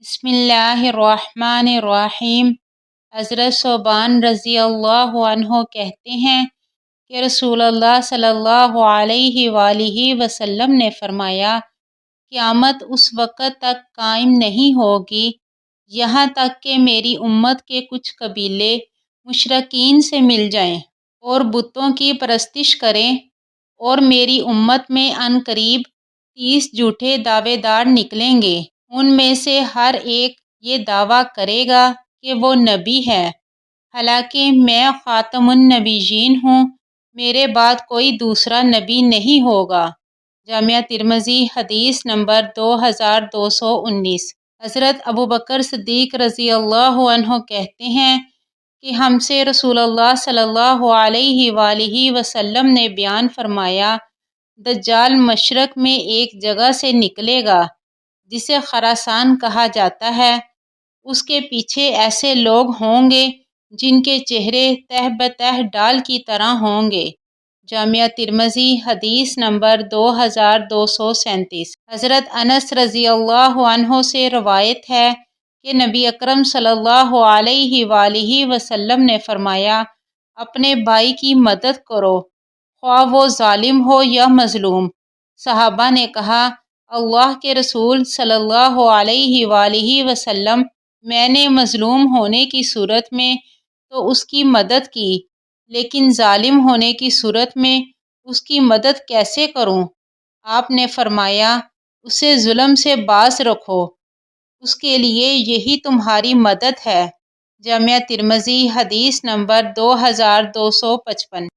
بسم اللہ الرحمن الرحیم۔ حضرت ثوبان رضی اللہ عنہ کہتے ہیں کہ رسول اللہ صلی اللہ علیہ وآلہ وسلم نے فرمایا، قیامت اس وقت تک قائم نہیں ہوگی یہاں تک کہ میری امت کے کچھ قبیلے مشرکین سے مل جائیں اور بتوں کی پرستش کریں، اور میری امت میں عنقریب 30 جھوٹے دعوے دار نکلیں گے۔ ان میں سے ہر ایک یہ دعویٰ کرے گا کہ وہ نبی ہے، حالانکہ میں خاتم النبیین ہوں، میرے بعد کوئی دوسرا نبی نہیں ہوگا۔ جامعہ ترمذی حدیث نمبر 2219۔ حضرت ابوبکر صدیق رضی اللہ عنہ کہتے ہیں کہ ہم سے رسول اللہ صلی اللہ علیہ وآلہ وسلم نے بیان فرمایا، دجال مشرق میں ایک جگہ سے نکلے گا جسے خراسان کہا جاتا ہے، اس کے پیچھے ایسے لوگ ہوں گے جن کے چہرے تہ بتہ ڈال کی طرح ہوں گے۔ جامعہ ترمذی حدیث نمبر 2237۔ حضرت انس رضی اللہ عنہ سے روایت ہے کہ نبی اکرم صلی اللہ علیہ وآلہ وسلم نے فرمایا، اپنے بھائی کی مدد کرو، خواہ وہ ظالم ہو یا مظلوم۔ صحابہ نے کہا، اللہ کے رسول صلی اللہ علیہ وآلہ وسلم، میں نے مظلوم ہونے کی صورت میں تو اس کی مدد کی، لیکن ظالم ہونے کی صورت میں اس کی مدد کیسے کروں؟ آپ نے فرمایا، اسے ظلم سے باز رکھو، اس کے لیے یہی تمہاری مدد ہے۔ جامعہ ترمذی حدیث نمبر 2255۔